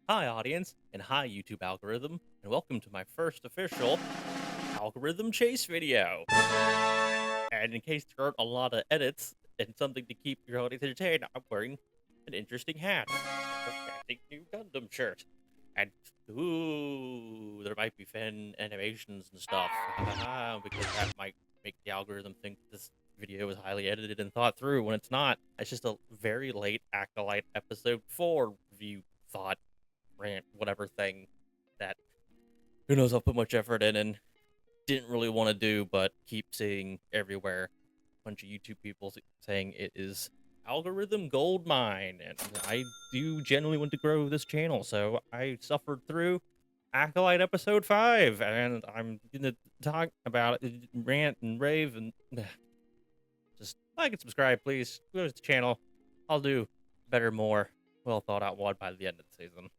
Hi, audience, and hi, YouTube algorithm, and welcome to my first official algorithm chase video. And in case there aren't a lot of edits and something to keep your audience entertained, I'm wearing an interesting hat, a fancy new Gundam shirt, and ooh, there might be fan animations and stuff, because that might make the algorithm think this video is highly edited and thought through when it's not. It's just a very late Acolyte episode 4 review thought rant, whatever thing that who knows I'll put much effort in and didn't really want to do, but keep seeing everywhere. A bunch of YouTube people saying it is algorithm gold mine, and I do genuinely want to grow this channel, so I suffered through Acolyte episode 5, and I'm gonna talk about it, rant and rave, and just like and subscribe, please. Go to the channel. I'll do better, more well thought out one by the end of the season.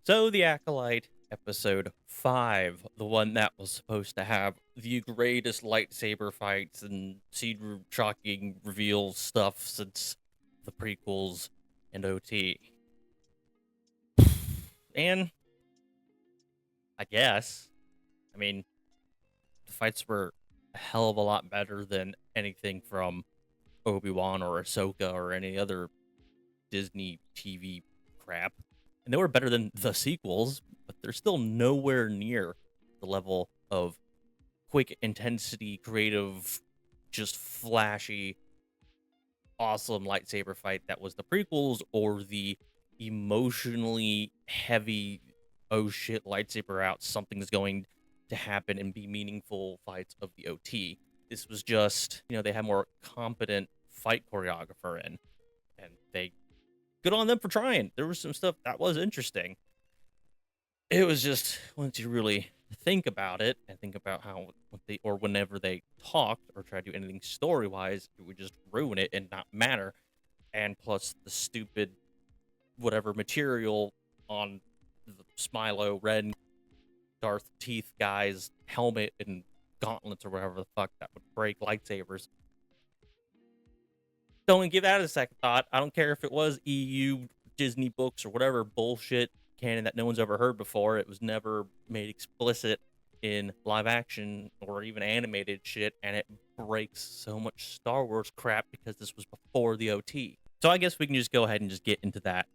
So, The Acolyte, episode 5, the one that was supposed to have the greatest lightsaber fights and shocking reveal stuff since the prequels and OT. And I guess, I mean, the fights were a hell of a lot better than anything from Obi-Wan or Ahsoka or any other Disney TV crap. And they were better than the sequels, but they're still nowhere near the level of quick intensity, creative, just flashy, awesome lightsaber fight that was the prequels, or the emotionally heavy, oh shit, lightsaber out, something's going to happen and be meaningful fights of the OT. This was just, they had more competent fight choreographer in, and they good on them for trying. There was some stuff that was interesting. It was just once you really think about it and think about how whenever they talked or tried to do anything story wise, it would just ruin it and not matter. And plus the stupid whatever material on the Smilo Red Darth Teeth guy's helmet and gauntlets or whatever the fuck that would break lightsabers. Don't give that a second thought. I don't care if it was EU, Disney books, or whatever bullshit canon that no one's ever heard before. It was never made explicit in live action or even animated shit, and it breaks so much Star Wars crap because this was before the OT. So I guess we can just go ahead and just get into that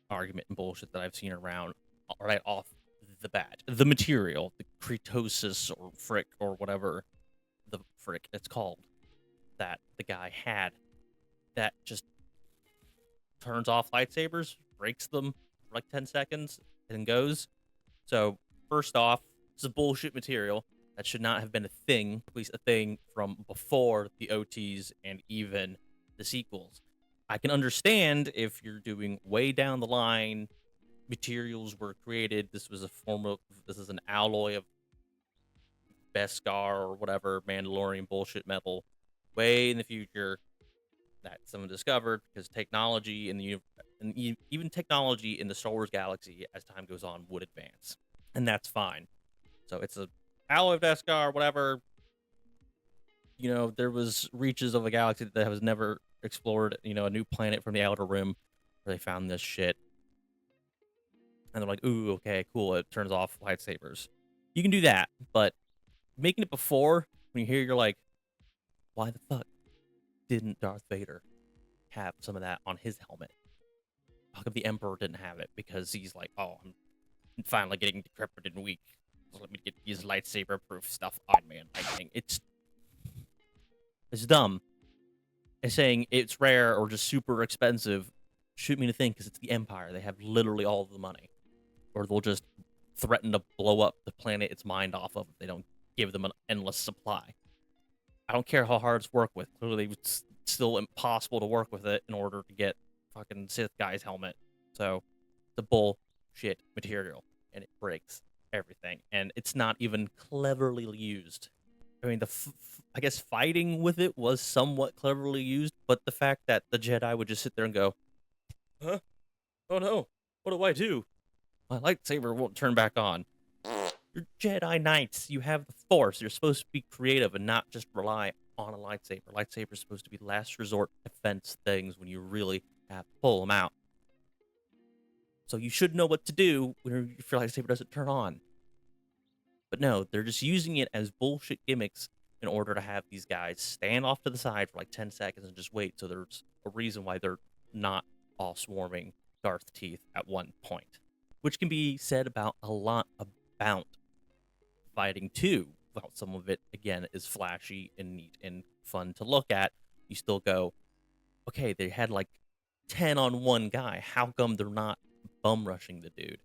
argument and bullshit that I've seen around right off the bat. The material, the Cretosis or frick or whatever the frick it's called that the guy had, that just turns off lightsabers, breaks them for like 10 seconds, and goes. So, first off, it's a bullshit material. That should not have been a thing, at least a thing from before the OTs and even the sequels. I can understand if you're doing way down the line, materials were created. This is an alloy of Beskar or whatever Mandalorian bullshit metal way in the future that someone discovered because technology even technology in the Star Wars galaxy as time goes on would advance, and that's fine. So it's a alloy of Beskar, whatever. There was reaches of a galaxy that was never explored. A new planet from the Outer Rim where they found this shit, and they're like, "Ooh, okay, cool." It turns off lightsabers. You can do that, but making it before when you hear, you're like, "Why the fuck didn't Darth Vader have some of that on his helmet? How come the Emperor didn't have it? Because he's like, oh, I'm finally getting decrepit and weak. So let me get these lightsaber-proof stuff on me and lightning." It's dumb. And saying it's rare or just super expensive shoot me to think because it's the Empire. They have literally all of the money. Or they'll just threaten to blow up the planet it's mined off of if they don't give them an endless supply. I don't care how hard it's worked with. Clearly, it's still impossible to work with it in order to get fucking Sith guy's helmet. So, the bullshit material, and it breaks everything, and it's not even cleverly used. I mean, I guess fighting with it was somewhat cleverly used, but the fact that the Jedi would just sit there and go, "Huh? Oh no, what do I do? My lightsaber won't turn back on." You're Jedi Knights. You have the Force. You're supposed to be creative and not just rely on a lightsaber. Lightsaber's supposed to be last resort defense things when you really have to pull them out. So you should know what to do when your lightsaber doesn't turn on. But no, they're just using it as bullshit gimmicks in order to have these guys stand off to the side for like 10 seconds and just wait. So there's a reason why they're not all swarming Darth Teeth at one point, which can be said about a lot about fighting too. While some of it, again, is flashy and neat and fun to look at, you still go, okay, they had like 10 on one guy. How come they're not bum rushing the dude?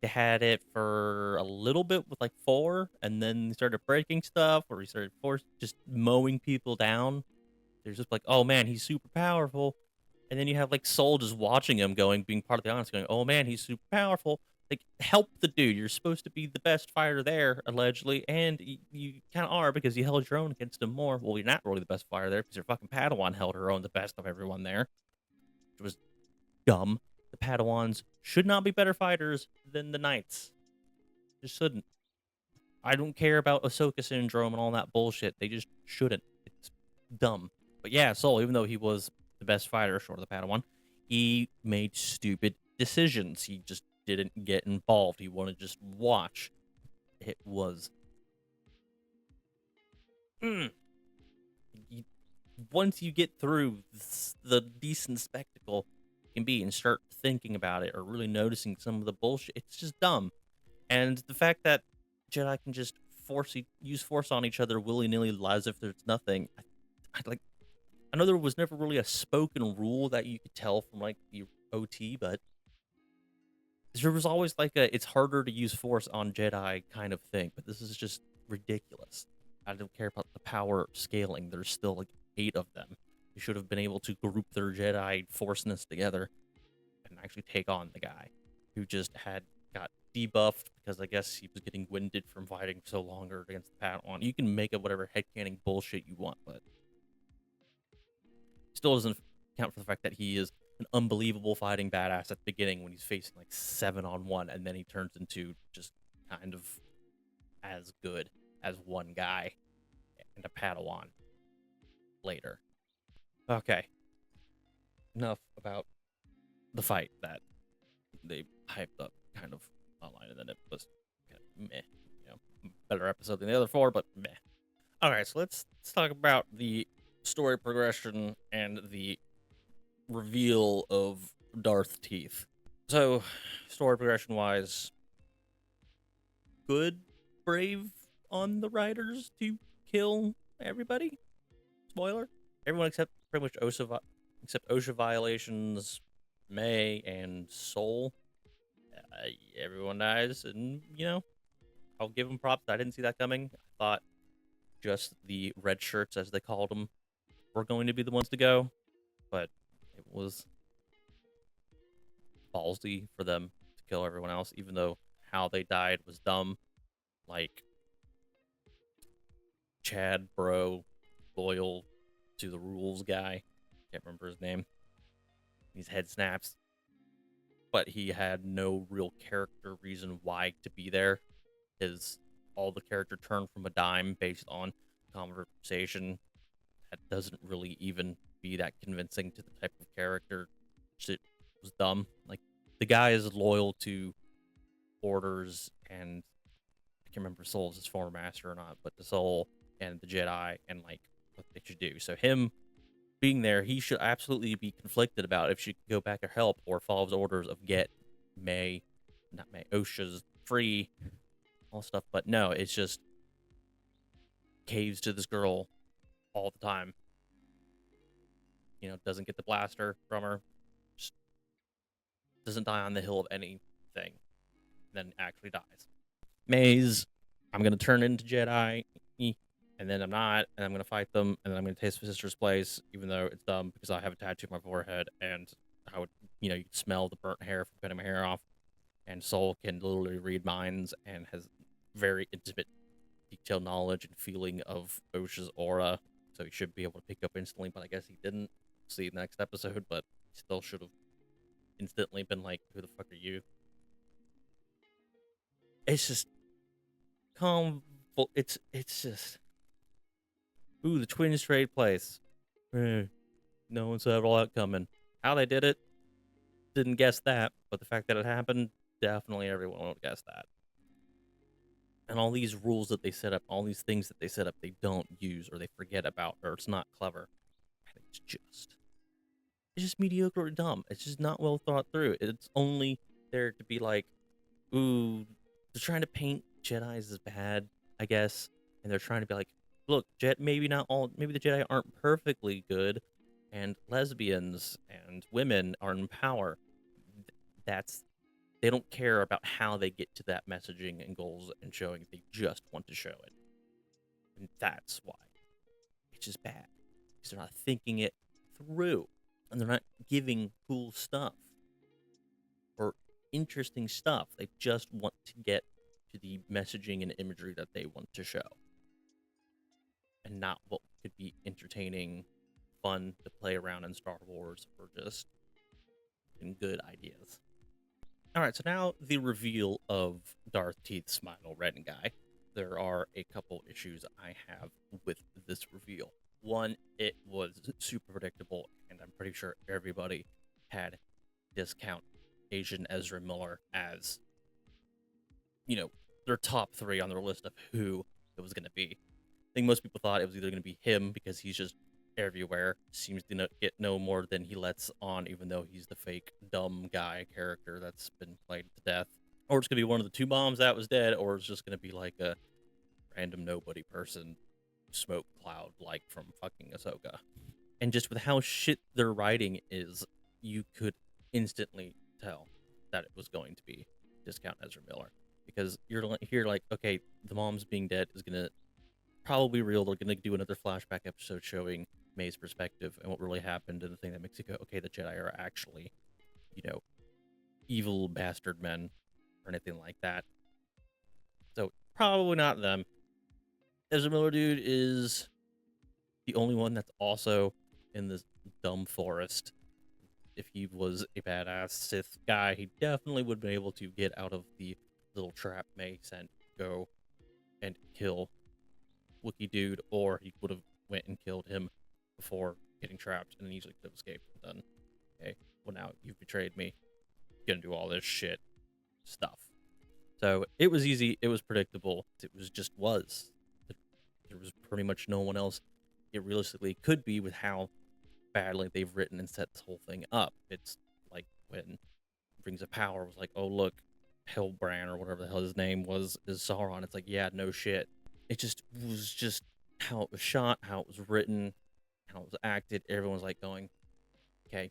They had it for a little bit with like 4, and then they started breaking stuff, or he started just mowing people down. They're just like, oh man, he's super powerful. And then you have like Soul just watching him being part of the audience, going, oh man, he's super powerful. Like, help the dude. You're supposed to be the best fighter there, allegedly, and you kind of are because you held your own against him more. Well, you're not really the best fighter there because your fucking Padawan held her own the best of everyone there, which was dumb. The Padawans should not be better fighters than the Knights. Just shouldn't. I don't care about Ahsoka syndrome and all that bullshit. They just shouldn't. It's dumb. But yeah, Soul, even though he was the best fighter short of the Padawan, he made stupid decisions. He just didn't get involved. He wanted to just watch. It was. Once you get through the decent spectacle can be and start thinking about it or really noticing some of the bullshit, it's just dumb. And the fact that Jedi can just use force on each other willy nilly as if there's nothing. I know there was never really a spoken rule that you could tell from like the OT, but there was always like it's harder to use force on Jedi kind of thing. But this is just ridiculous. I don't care about the power scaling. There's still like 8 of them. You should have been able to group their Jedi forceness together and actually take on the guy who just got debuffed because I guess he was getting winded from fighting so longer against the Padawan. You can make up whatever headcanon bullshit you want, but still doesn't account for the fact that he is an unbelievable fighting badass at the beginning when he's facing like 7 on 1, and then he turns into just kind of as good as one guy and a Padawan later. Okay. Enough about the fight that they hyped up kind of online, and then it was kind of meh. Better episode than the other 4, but meh. All right, so let's talk about the story progression and the reveal of Darth Teeth. So, story progression wise, good, brave on the writers to kill everybody. Spoiler: everyone except pretty much except OSHA violations, May and Soul. Everyone dies, and I'll give them props. I didn't see that coming. I thought just the red shirts, as they called them, were going to be the ones to go, but it was ballsy for them to kill everyone else, even though how they died was dumb. Like, Chad Bro, loyal to the rules guy, can't remember his name, his head snaps, but he had no real character reason why to be there. All the character turned from a dime based on conversation that doesn't really even be that convincing to the type of character. Shit was dumb. Like, the guy is loyal to orders, and I can't remember if Soul's his former master or not, but the Soul and the Jedi and like what they should do. So him being there, he should absolutely be conflicted about if she could go back or help or follow his orders of get OSHA's free, all stuff. But no, it's just caves to this girl all the time. Doesn't get the blaster from her, just doesn't die on the hill of anything, then actually dies. Maze, I'm gonna turn into Jedi, and then I'm not, and I'm gonna fight them, and then I'm gonna taste my sister's place, even though it's dumb because I have a tattoo on my forehead, and I would, you can smell the burnt hair from cutting my hair off, and Soul can literally read minds and has very intimate, detailed knowledge and feeling of OSHA's aura, so he should be able to pick up instantly, but I guess he didn't. See the next episode, but he still should have instantly been like, who the fuck are you? It's just it's just ooh, the twins trade place. Eh, no one saw all that coming. How they did it, didn't guess that, but the fact that it happened, definitely everyone would guess that. And all these rules that they set up, all these things that they set up, they don't use or they forget about, or it's not clever. And it's just mediocre or dumb. It's just not well thought through. It's only there to be like, ooh, they're trying to paint Jedi's as bad, I guess, and they're trying to be like, look, maybe not all, maybe the Jedi aren't perfectly good, and lesbians and women are in power. That's they don't care about how they get to that messaging and goals and showing. They just want to show it, and that's why it's just bad because they're not thinking it through, and they're not giving cool stuff or interesting stuff. They just want to get to the messaging and imagery that they want to show, and not what could be entertaining, fun to play around in Star Wars, or just in good ideas. All right, so now the reveal of Darth Teeth Smile Red Guy. There are a couple issues I have with this reveal. One, it was super predictable, and I'm pretty sure everybody had discount Asian Ezra Miller as, their top three on their list of who it was going to be. I think most people thought it was either going to be him because he's just everywhere, seems to get no more than he lets on, even though he's the fake dumb guy character that's been played to death. Or it's going to be one of the two bombs that was dead, or it's just going to be like a random nobody person, smoke cloud like from fucking Ahsoka. And just with how shit their writing is, you could instantly tell that it was going to be discount Ezra Miller, because you're here like, okay, the mom's being dead is gonna probably real. They're gonna do another flashback episode showing May's perspective and what really happened, and the thing that makes you go, okay, the Jedi are actually, you know, evil bastard men or anything like that. So probably not them. Ezra Miller dude is the only one that's also in this dumb forest. If he was a badass Sith guy, he definitely would have been able to get out of the little trap May sent, go and kill Wookiee dude, or he would have went and killed him before getting trapped and then easily could have escaped and done, okay, well, now you've betrayed me. You're gonna do all this shit stuff. So it was easy. It was predictable. It was just was. There was pretty much no one else it realistically could be with how badly they've written and set this whole thing up. It's like when Rings of Power was like, oh look, Hellbrand or whatever the hell his name was is Sauron. It's like, yeah, no shit. It just was just how it was shot, how it was written, how it was acted. Everyone's like going, okay,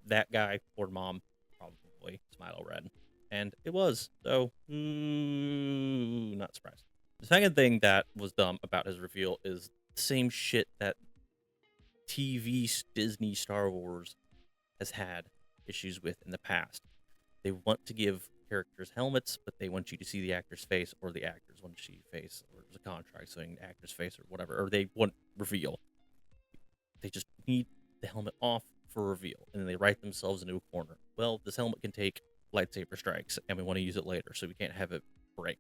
that guy or mom probably Smilo Red, and it was. So not surprised. The second thing that was dumb about his reveal is the same shit that TV Disney Star Wars has had issues with in the past. They want to give characters helmets, but they want you to see the actor's face, or the actors want to see your face, or there's a contract saying the actor's face or whatever, or they want reveal. They just need the helmet off for reveal, and then they write themselves into a corner. Well, this helmet can take lightsaber strikes, and we want to use it later, so we can't have it break.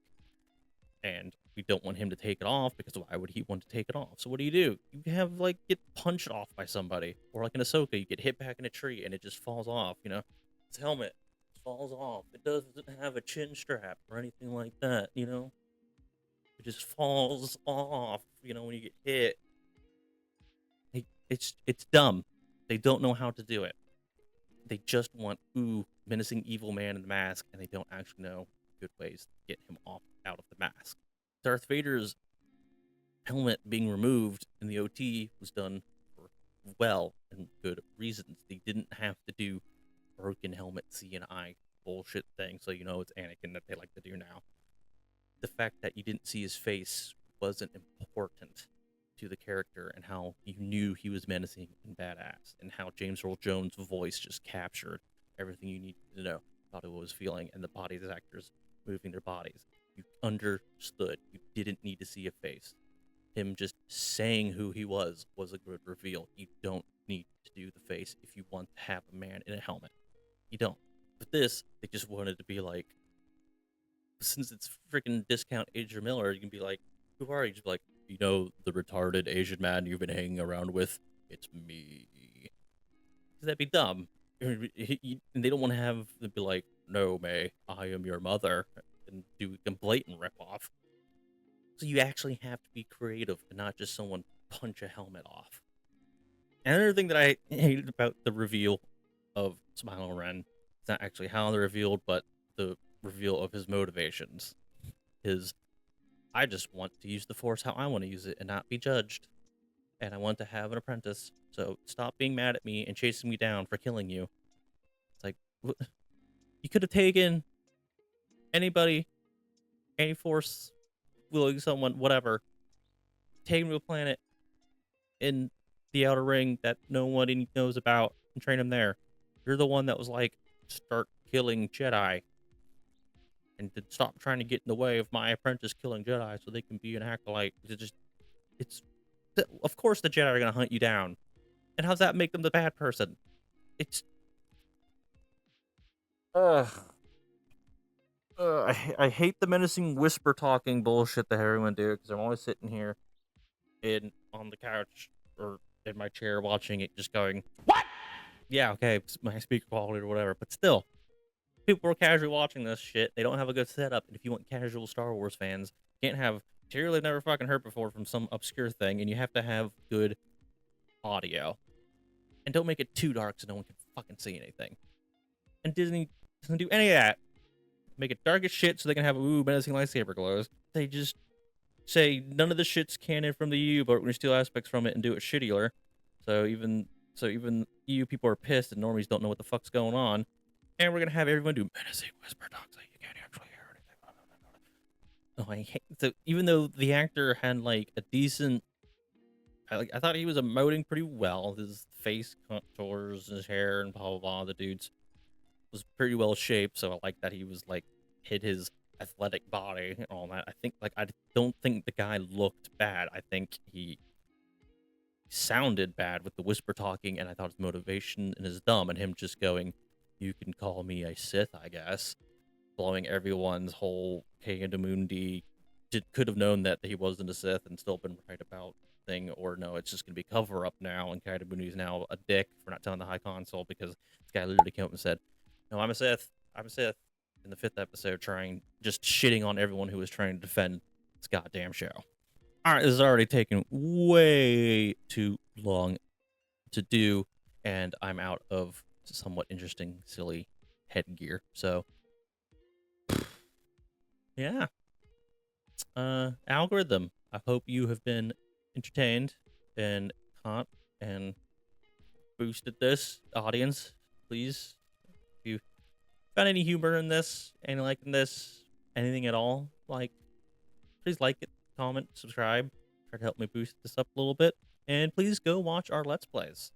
And we don't want him to take it off because why would he want to take it off? So what do? You have like get punched off by somebody, or like in Ahsoka, you get hit back in a tree and it just falls off. His helmet falls off. It doesn't have a chin strap or anything like that. It just falls off. When you get hit. It's dumb. They don't know how to do it. They just want menacing evil man in the mask, and they don't actually know good ways to get him off out of the mask. Darth Vader's helmet being removed in the OT was done for well and good reasons. They didn't have to do broken helmet CNI bullshit thing, so it's Anakin that they like to do now. The fact that you didn't see his face wasn't important to the character, and how you knew he was menacing and badass, and how James Earl Jones' voice just captured everything you needed to know about what was feeling, and the bodies of the actors moving their bodies. You understood. You didn't need to see a face. Him just saying who he was a good reveal. You don't need to do the face if you want to have a man in a helmet. You don't. But this, they just wanted to be like, since it's freaking discount Adrian Miller, you can be like, who are you? Just be like, you know, the retarded Asian man you've been hanging around with? It's me. Because that'd be dumb. And they don't want to have them be like, no, May, I am your mother, and do a blatant ripoff. So you actually have to be creative and not just someone punch a helmet off. Another thing that I hated about the reveal of Smilo Ren, it's not actually how they're revealed, but the reveal of his motivations. His, I just want to use the Force how I want to use it and not be judged. And I want to have an apprentice. So stop being mad at me and chasing me down for killing you. It's like, you could have taken anybody, any Force willing someone, whatever, take him to a planet in the Outer Ring that no one knows about and train him there. You're the one that was like, start killing Jedi and to stop trying to get in the way of my apprentice killing Jedi so they can be an acolyte. Of course the Jedi are gonna hunt you down. And how's that make them the bad person? It's I hate the menacing whisper talking bullshit that everyone do, because I'm always sitting here on the couch or in my chair watching it, just going, what? Yeah, okay, it's my speaker quality or whatever, but still, people are casually watching this shit. They don't have a good setup, and if you want casual Star Wars fans, you can't have material they've never fucking heard before from some obscure thing, and you have to have good audio. And don't make it too dark so no one can fucking see anything. And Disney doesn't do any of that. Make it dark as shit so they can have menacing lightsaber glows. They just say none of the shit's canon from the EU, but we're gonna steal aspects from it and do it shittier. So even EU people are pissed and normies don't know what the fuck's going on. And we're gonna have everyone do menacing whisper talks like you can't actually hear anything. Oh, I hate, so even though the actor had like a decent, I thought he was emoting pretty well. His face contours, his hair, and blah blah blah. The dude's was pretty well shaped, so I like that he was like hid his athletic body and all that. I don't think the guy looked bad. I think he sounded bad with the whisper talking, and I thought his motivation and his dumb, and him just going, "You can call me a Sith, I guess," blowing everyone's whole Mundi. Could have known that he wasn't a Sith and still been right about thing, or no, it's just gonna be cover up now, and Kaida is now a dick for not telling the High Console because this guy literally came up and said, "No, I'm a Sith. I'm a Sith." In the 5th episode, just shitting on everyone who was trying to defend this goddamn show. All right, this is already taken way too long to do, and I'm out of somewhat interesting, silly headgear. So, yeah. Algorithm. I hope you have been entertained and caught and boosted this audience. Please, if you found any humor in this, any liking this, anything at all, like, please like it, comment, subscribe, try to help me boost this up a little bit, and please go watch our Let's Plays.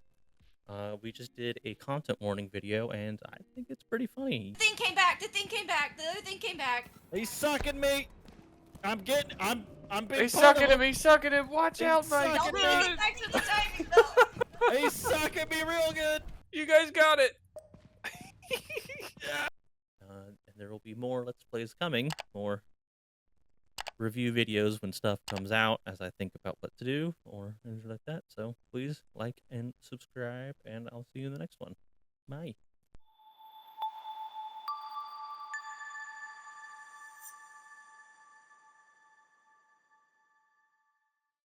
We just did a content warning video, and I think it's pretty funny. The thing came back. The thing came back. The other thing came back. He's sucking me. I'm being. He's sucking him. He's sucking him. Watch out, Mike. Y'all need to get back to the timing, though. He's sucking me real good. You guys got it. And there will be more Let's Plays coming, more review videos when stuff comes out as I think about what to do or anything like that. So please like and subscribe, and I'll see you in the next one. Bye.